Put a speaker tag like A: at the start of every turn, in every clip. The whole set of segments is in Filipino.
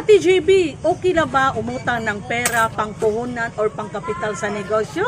A: Ate JB, okay na ba umutang ng pera, pangpuhunan, or pangkapital sa negosyo?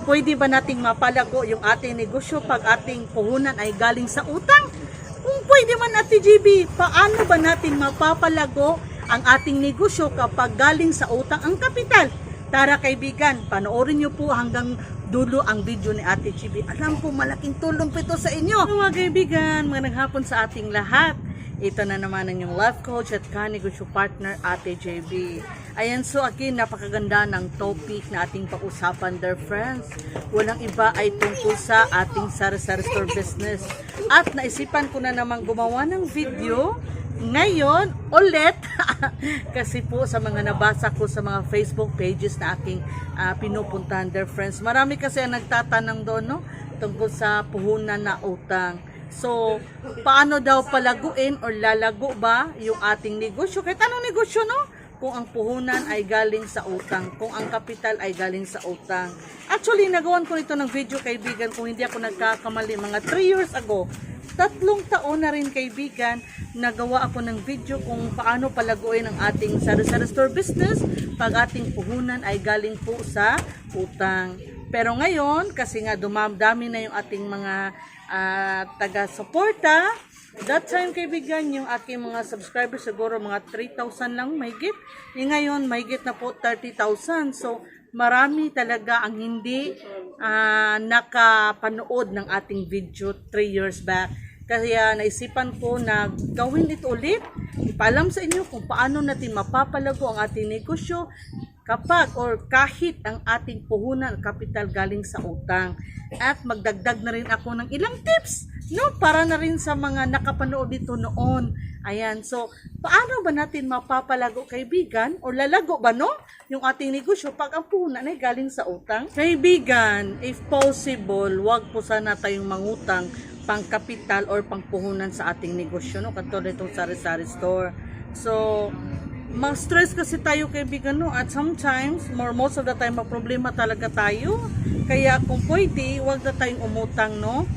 A: Pwede ba nating mapalago yung ating negosyo pag ating puhunan ay galing sa utang? Kung pwede man Ate JB, paano ba natin mapapalago ang ating negosyo kapag galing sa utang ang kapital? Tara kaibigan, panoorin nyo po hanggang dulo ang video ni Ate JB. Alam ko malaking tulong po ito sa inyo. Mga kaibigan, magandang hapon sa ating lahat. Ito na naman ang yung life coach at ka-negosyo partner Ate JB. Ayan, so again, napakaganda ng topic na ating pag-usapan dear friends. Walang iba ay tungkol sa ating sari-sari store business. At naisipan ko na naman gumawa ng video ngayon ulit kasi po sa mga nabasa ko sa mga Facebook pages na aking pinupuntahan dear friends. Marami kasi ang nagtatanong doon, no, tungkol sa puhunan na utang. So, paano daw palaguin or lalago ba yung ating negosyo? Kahit anong negosyo, no? Kung ang puhunan ay galing sa utang, kung ang kapital ay galing sa utang. Actually, nagawan ko ito ng video kaibigan, kung hindi ako nagkakamali, mga 3 years ago. 3 taon na rin kaibigan, nagawa ako ng video kung paano palaguin ang ating sari-sari store business pag ating puhunan ay galing po sa utang. Pero ngayon, kasi nga dumami na yung ating mga taga-suporta, that time kaibigan, yung aking mga subscribers siguro mga 3,000 lang mahigit. Ngayon, mahigit na po 30,000. So, marami talaga ang hindi nakapanood ng ating video 3 years back. Kaya naisipan ko na gawin ito ulit. Ipaalam sa inyo kung paano natin mapapalago ang ating negosyo kapag or kahit ang ating puhunan kapital galing sa utang. At magdagdag na rin ako ng ilang tips, no, para na rin sa mga nakapanood dito noon. Ayan, so paano ba natin mapapalago kaibigan o lalago ba, no, yung ating negosyo pag ang puhunan ay galing sa utang? Kaibigan, if possible, wag po sana tayong mangutang pang kapital or pang puhunan sa ating negosyo, no, katulad itong sari-sari store. So ma-stress kasi tayo kaibigan, no, at sometimes most of the time problema talaga tayo. Kaya kung pwede, wag na tayong umutang, no,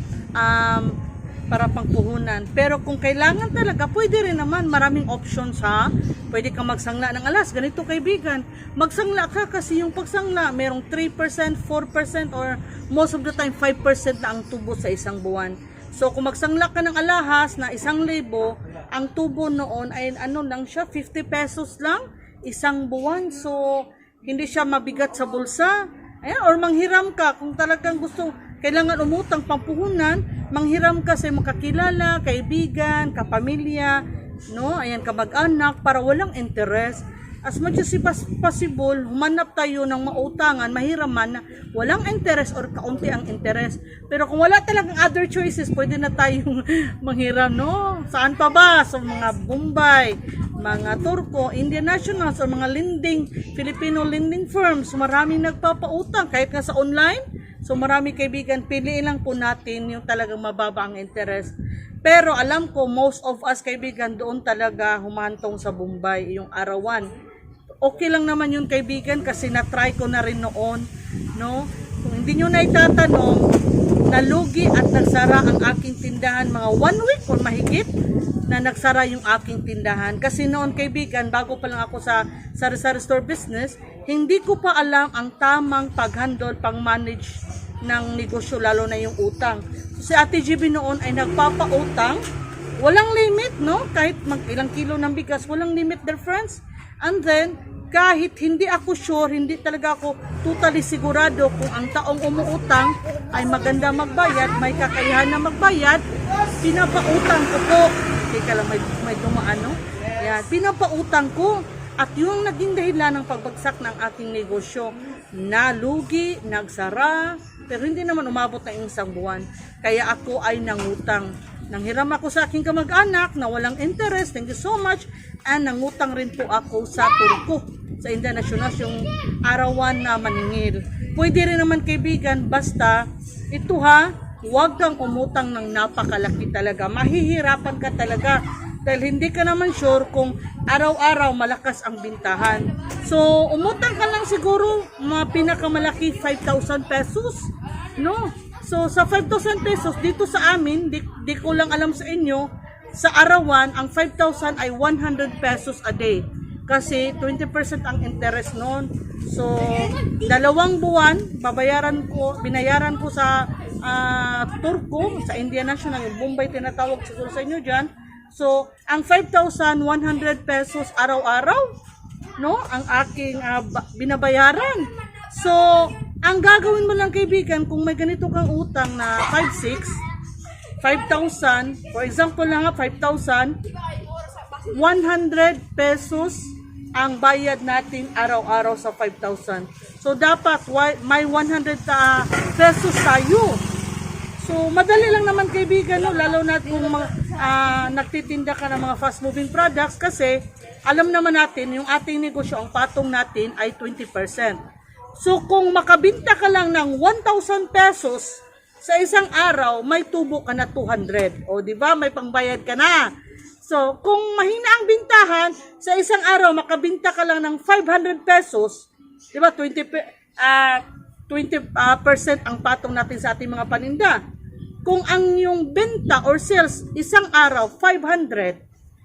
A: para pangpuhunan. Pero kung kailangan talaga, pwede rin naman, maraming options ha. Pwede kang magsangla ng alas. Ganito kaibigan, magsangla ka kasi yung pagsangla merong 3%, 4% or most of the time 5% na ang tubo sa isang buwan. So kung magsangla ka ng alahas na 1,000, ang tubo noon ay ano lang siya, 50 pesos lang isang buwan. So hindi siya mabigat sa bulsa. Ayan, or manghiram ka kung talagang gusto, kailangan umutang pampuhunan, manghiram ka sa mga kakilala, kaibigan, kapamilya, no? Ayan, kamag-anak para walang interest. As much as possible, humanap tayo ng mautangan, mahiraman na walang interest or kaunti ang interest. Pero kung wala talagang other choices, pwede na tayong manghiram, no? Saan pa ba? So mga Bombay, mga Turko, Indian Nationals, o mga lending, Filipino lending firms, maraming nagpapautang kahit nga sa online. So marami kaibigan, piliin lang po natin yung talagang mababa ang interest. Pero alam ko, most of us kaibigan, doon talaga humantong sa Bombay, yung arawan. Okay lang naman yun kaibigan kasi na-try ko na rin noon, no? Kung hindi nyo na itatanong, nalugi at nagsara ang aking tindahan mga 1 week or mahigit na nagsara yung aking tindahan. Kasi noon kaibigan, bago pa lang ako sa sari-sari store business, hindi ko pa alam ang tamang pag-handle, pang-manage ng negosyo, lalo na yung utang. So, si Ate GB noon ay nagpapautang, walang limit, no? Kahit ilang kilo ng bigas, walang limit dear friends. And then, kahit hindi ako sure, hindi talaga ako totally sigurado kung ang taong umuutang ay maganda magbayad, may kakayahan na magbayad, pinapautang ko po. Teka lang, may dumaan, no? Yan, pinapautang ko. At yung naging dahilan ng pagbagsak ng aking negosyo, nalugi, nagsara, pero hindi naman umabot ng isang buwan. Kaya ako ay nangutang. Nanghiram ako sa aking kamag-anak na walang interest, thank you so much, and nangutang rin po ako sa Turko, sa Indian Nationals, yung arawan na maningil. Pwede rin naman kaibigan, basta ito ha, huwag kang umutang ng napakalaki talaga, mahihirapan ka talaga dahil hindi ka naman sure kung araw-araw malakas ang bintahan. So umutang ka lang siguro mga pinakamalaki 5,000 pesos, no? So, sa 5,000 pesos, dito sa amin, di ko lang alam sa inyo, sa arawan, ang 5,000 ay 100 pesos a day. kasi 20% ang interest noon. So, 2 buwan, binayaran ko sa Turko, sa Indian National, yung Bombay tinatawag siguro sa inyo dyan. So, ang 5,100 pesos araw-araw, no? Ang aking binabayaran. So, ang gagawin mo lang kaibigan, kung may ganito kang utang na 5,000, for example lang 5,000, 100 pesos ang bayad natin araw-araw sa 5,000. So, dapat may 100 pesos tayo. So, madali lang naman kaibigan, no? Lalo na kung nagtitinda ka ng mga fast-moving products kasi alam naman natin, yung ating negosyo, ang patong natin ay 20%. So, kung makabinta ka lang ng 1,000 pesos sa isang araw, may tubo ka na 200. O, di ba? May pangbayad ka na. So, kung mahina ang bintahan, sa isang araw, makabinta ka lang ng 500 pesos, di ba, 20% ang patong natin sa ating mga paninda. Kung ang yung benta or sales, isang araw, 500,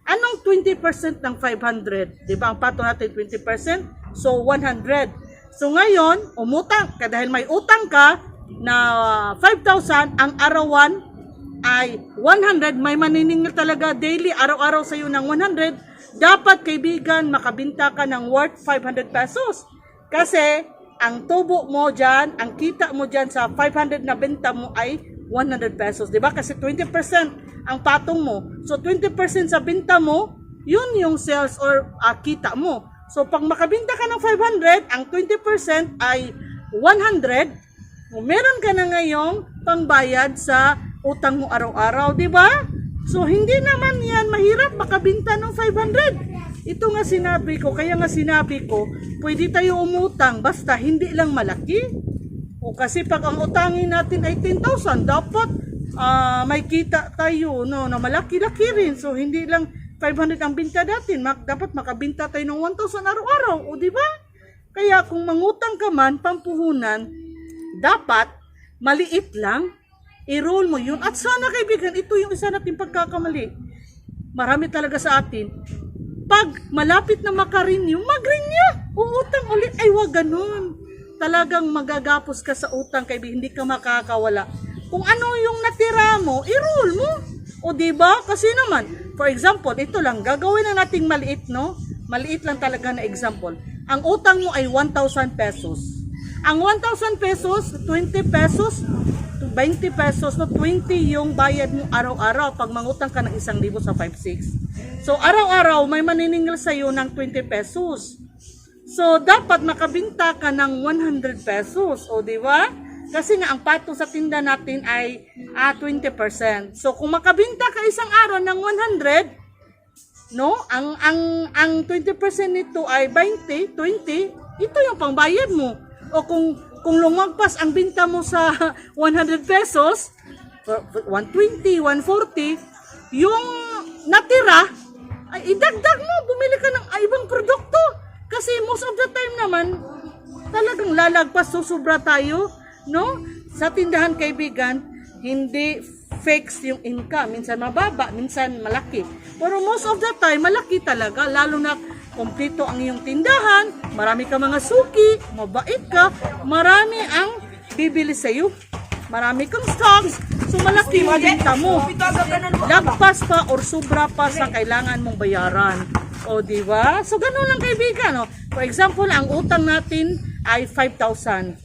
A: anong 20% ng 500? Di ba, ang patong natin 20%? So, 100. So, ngayon, umutang ka, dahil may utang ka na 5,000, ang arawan, ay 100, may maniningil talaga daily, araw-araw sa iyo ng 100, dapat kaibigan, makabinta ka ng worth 500 pesos. Kasi, ang tubo mo dyan, ang kita mo dyan sa 500 na benta mo ay 100 pesos. Diba? Kasi 20% ang patong mo. So, 20% sa binta mo, yun yung sales or kita mo. So, pag makabinta ka ng 500, ang 20% ay 100, meron ka na ngayong pangbayad sa utang mo araw-araw, di ba? So, hindi naman yan mahirap makabinta ng 500. Ito nga sinabi ko, kaya nga sinabi ko, pwede tayo umutang, basta hindi lang malaki. O kasi pag ang utangin natin ay 10,000, dapat may kita tayo, no, na malaki-laki rin. So, hindi lang 500 ang binta natin, dapat makabinta tayo ng 1,000 araw-araw, o di ba? Kaya kung mangutang ka man, pampuhunan, dapat maliit lang, i-roll mo yun. At sana kaibigan, ito yung isa nating pagkakamali. Marami talaga sa atin. Pag malapit na makarenew, mag-renew. Uutang ulit. Ay, wag ganun. Talagang magagapos ka sa utang, kaibigan. Hindi ka makakawala. Kung ano yung natira mo, i-roll mo. O diba? Kasi naman, for example, ito lang, gagawin na nating maliit, no? Maliit lang talaga na example. Ang utang mo ay 1,000 pesos. Ang 1,000 pesos, 20 pesos, 20 pesos, no, 20 yung bayad mo araw-araw pag mangutang ka ng 1,000 sa 5,600. So, araw-araw may maniningil sa'yo ng 20 pesos. So, dapat makabinta ka ng 100 pesos. O, di ba? Kasi nga, ang patong sa tinda natin ay 20%. So, kung makabinta ka isang araw ng 100, no, ang 20% nito ay 20, 20, ito yung pangbayad mo. O kung lumagpas ang binta mo sa 100 pesos, 120, 140, yung natira, ay idagdag mo, bumili ka ng ibang produkto. Kasi most of the time naman, talagang lalagpas, susubra tayo, no? Sa tindahan kaibigan, hindi fixed yung income. Minsan mababa, minsan malaki. Pero most of the time, malaki talaga, lalo na kompleto ang iyong tindahan, marami ka mga suki, mabait ka, marami ang bibili sa iyo, marami kang stocks, so malaki yung benta mo. Lagpas pa or sobra pa sa kailangan mong bayaran. O diba? So ganun lang kaibigan. No? For example, ang utang natin ay 5,000.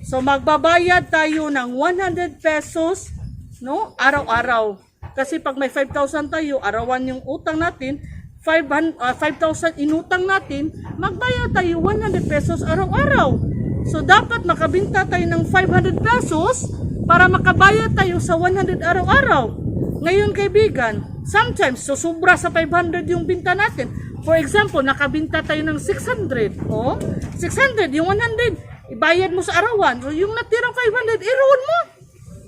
A: So magbabayad tayo ng 100 pesos, no? Araw-araw. Kasi pag may 5,000 tayo, arawan yung utang natin, 5,000 inutang natin, magbayad tayo 100 pesos araw-araw. So, dapat makabinta tayo ng 500 pesos para makabayad tayo sa 100 araw-araw. Ngayon, kaibigan, sometimes, susubra sa 500 yung binta natin. For example, nakabinta tayo ng 600. O, 600, yung 100, ibayad mo sa arawan. So, yung natirang 500, i-roll mo.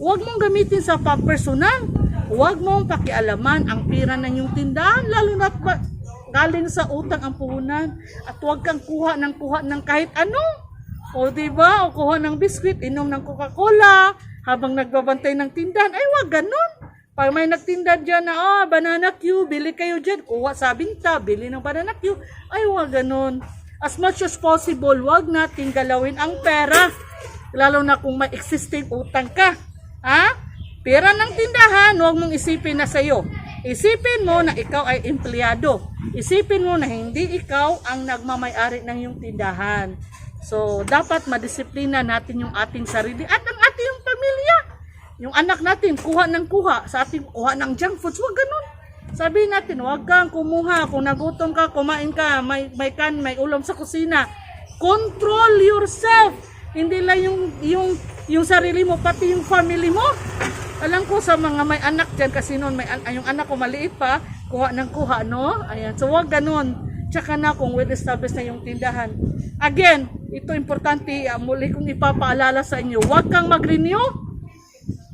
A: Huwag mong gamitin sa personal. Huwag mong pakialaman ang pira ng iyong tindahan, lalo na galing sa utang ang puhunan. At huwag kang kuha ng kahit ano. O diba? O kuha ng biskwit, inom ng Coca-Cola, habang nagbabantay ng tindahan. Ay, huwag ganun. Pag may nagtinda dyan na, banana Q, bili kayo dyan. Kuha sa binta, bili ng banana Q. Ay, wag ganun. As much as possible, wag nating galawin ang pera. Lalo na kung may existing utang ka. Ha? Pera ng tindahan, wag mong isipin na sa'yo. Isipin mo na ikaw ay empleyado. Isipin mo na hindi ikaw ang nagmamay-ari ng iyong tindahan. So, dapat madisiplina natin yung ating sarili at ang ating pamilya. Yung anak natin, kuha ng kuha. Sa ating kuha ng junk foods, wag ganun. Sabihin natin, wag kang kumuha. Kung nagutom ka, kumain ka. May ulam sa kusina. Control yourself. Hindi lang yung sarili mo, pati yung family mo. Alam ko sa mga may anak dyan, kasi noon yung anak ko maliit pa, kuha ng kuha, no? Ayan. So, wag ganun. Tsaka na kung well-established na yung tindahan. Again, ito importante, muli kong ipapaalala sa inyo, wag kang mag-renew.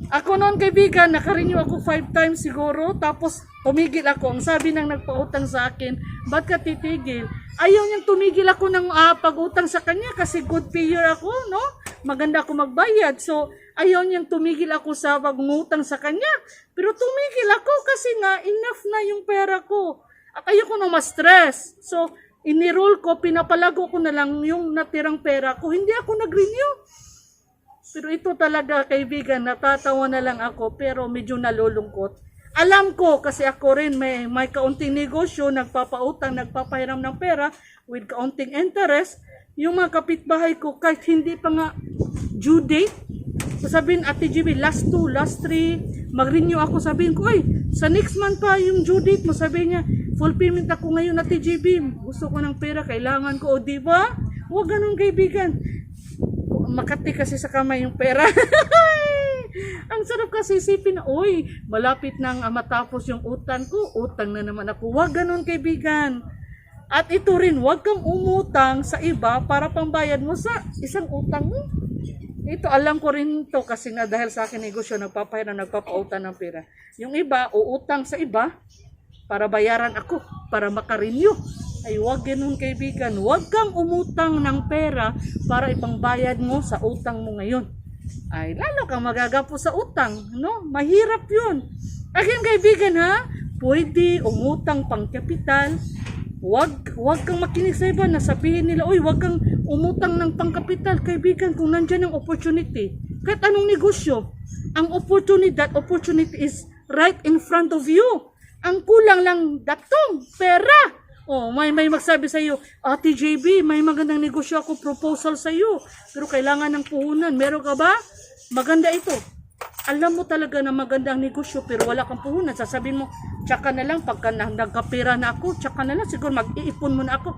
A: Ako noon, kaibigan, naka-renew ako 5 times siguro, tapos tumigil ako. Ang sabi ng nagpautang sa akin, ba't ka titigil? Ayaw niyang tumigil ako ng pag-utang sa kanya kasi good payer ako, no? Maganda ako magbayad. So, ayaw niyang tumigil ako sa pag-utang sa kanya. Pero tumigil ako kasi nga, enough na yung pera ko. At ayoko na ma-stress. So, inirol ko, pinapalago ko na lang yung natirang pera ko. Hindi ako nag-renew. Pero ito talaga, kaibigan, natatawa na lang ako, pero medyo nalulungkot. Alam ko, kasi ako rin may kaunting negosyo, nagpapautang, nagpapahiram ng pera, with kaunting interest. Yung mga kapitbahay ko, kahit hindi pa nga due date, sabihin, Ate GB, last 2, last 3, mag-renew ako, sabihin ko, ay, sa next month pa yung due date mo, sabihin niya, full payment ako ngayon, Ate GB, gusto ko ng pera, kailangan ko, o diba? Huwag ganun, kaibigan. Makati kasi sa kamay yung pera. Ang sarap kasi isipin na, uy, malapit nang matapos yung utang ko, utang na naman ako. Huwag ganun, kaibigan. At ito rin, huwag kang umutang sa iba para pambayad mo sa isang utang mo. Ito, alam ko rin to kasi nga dahil sa akin negosyo, nagpapahiram, nagpapautang ng pera. Yung iba, uutang sa iba para bayaran ako, para makarenew. Ay, huwag ganun, kaibigan. Huwag kang umutang ng pera para ipangbayad mo sa utang mo ngayon. Ay, lalo kang magagapo sa utang, no? Mahirap yun. Again, kaibigan, ha? Pwede umutang pang kapital. Huwag kang makinig sa iba na sabihin nila, uy, huwag kang umutang ng pang kapital. Kaibigan, kung nandyan ang opportunity, kahit anong negosyo, ang opportunity is right in front of you. Ang kulang lang datong pera. Oh, may magsabi sa iyo, Ate JB, may magandang negosyo ako, proposal sa iyo. Pero kailangan ng puhunan. Meron ka ba? Maganda ito. Alam mo talaga na maganda ang negosyo pero wala kang puhunan. Sasabihin mo, tsaka na lang, pagka nagkapira na ako, tsaka na lang, siguro mag-iipon mo na ako.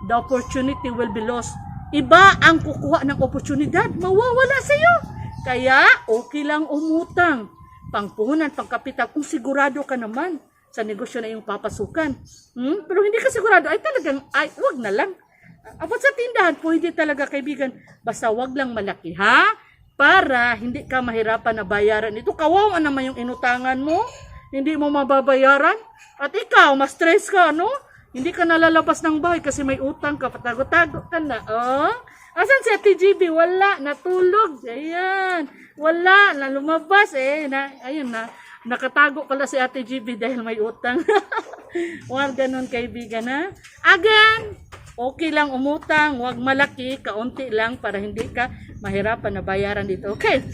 A: The opportunity will be lost. Iba ang kukuha ng oportunidad, mawawala sa iyo. Kaya, okay lang umutang. Pangpuhunan, pangkapital, kung sigurado ka naman sa negosyo na iyong papasukan. Pero hindi ka sigurado, ay talagang, wag na lang. Abot sa tindahan, pwede talaga, kaibigan, basta wag lang malaki, ha? Para hindi ka mahirapan na bayaran. Ito, kawawa naman yung inutangan mo, hindi mo mababayaran, at ikaw, ma-stress ka, no? Hindi ka nalalabas ng bahay kasi may utang ka, patago-tago ka na, oh? Asan si Ate GB? Wala, natulog. Ayan, wala, na lumabas, ayun na. Nakatago pala si Ate GB dahil may utang. Huwag ganun, kaibigan, ha? Again, okay lang umutang, huwag malaki, kaunti lang para hindi ka mahirapan na bayaran dito. Okay.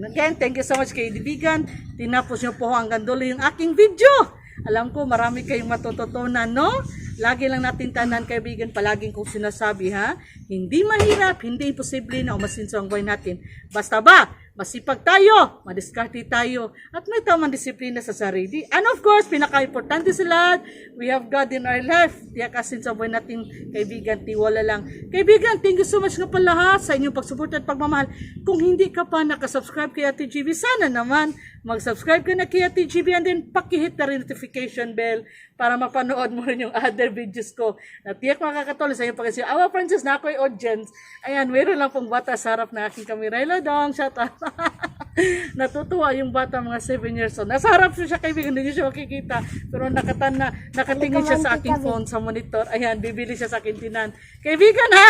A: Again, thank you so much, kaibigan. Tinapos niyo po hanggang dulo yung aking video. Alam ko marami kayong matututunan, no? Lagi lang natin tanan, kaibigan, palaging kong sinasabi, ha? Hindi mahirap, hindi imposible na umasinso ang buhay natin. Basta ba, masipag tayo, madiskarte tayo, at may tamang disiplina sa sarili. And of course, pinaka-importante sa lahat, we have God in our life. Tiyak asin sa buhay natin, kaibigan, tiwala lang. Kaibigan, thank you so much nga pala, ha, sa inyong pagsuporta at pagmamahal. Kung hindi ka pa nakasubscribe kay Ate GB, sana naman mag-subscribe ka na kay Ate GB and then pakihit na notification bell para mapanood mo rin yung other videos ko. Na tiyak makakatulong sa inyong pag-isip. Awa, Francis, na ako'y audience. Ayan, meron lang pong bata sa harap na aking kamera. Hello, dong. Shout out. Natutuwa yung bata, mga 7 years old. Nasa harap siya kaibigan, hindi siya makikita. Pero nakatingin siya sa aking phone, sa monitor. Ayan, bibili siya sa kintinan. Kaibigan ha!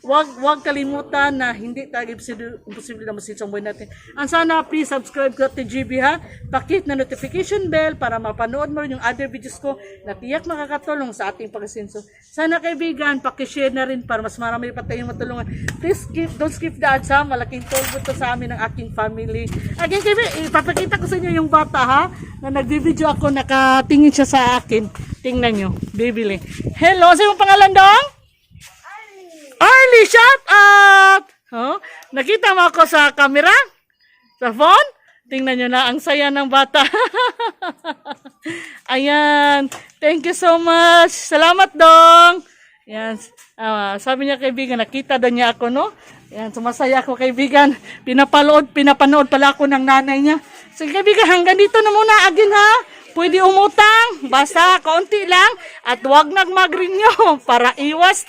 A: wag kalimutan na hindi tayo imposible na masisang buhay natin. Ang sana, please subscribe ka to GB ha. Pakit na notification bell para mapanood mo rin yung other videos ko na tiyak makakatulong sa ating pag-asenso. Sana kaibigan, pakishare na rin para mas marami pa tayong matulungan. Please don't skip the ads ha. Malaking tulong to sa amin ng aking family. Again, kaibigan, ipapakita ko sa inyo yung bata ha. Na nag-video ako, nakatingin siya sa akin. Tingnan nyo, bibili. Hello, sino yung pangalan dong? Arlie, shout out! Oh, nakita mo ako sa camera? Sa phone? Tingnan nyo na, ang saya ng bata. Ayan, thank you so much. Salamat dong. Yan, sabi niya kaibigan, nakita daw niya ako, no? Yan, sumasaya ako kaibigan. Pinapanood pala ako ng nanay niya. Sige kaibigan, hanggang dito na muna again ha. Pwede umutang, basta kaunti lang at wag nagmag-renew para iwas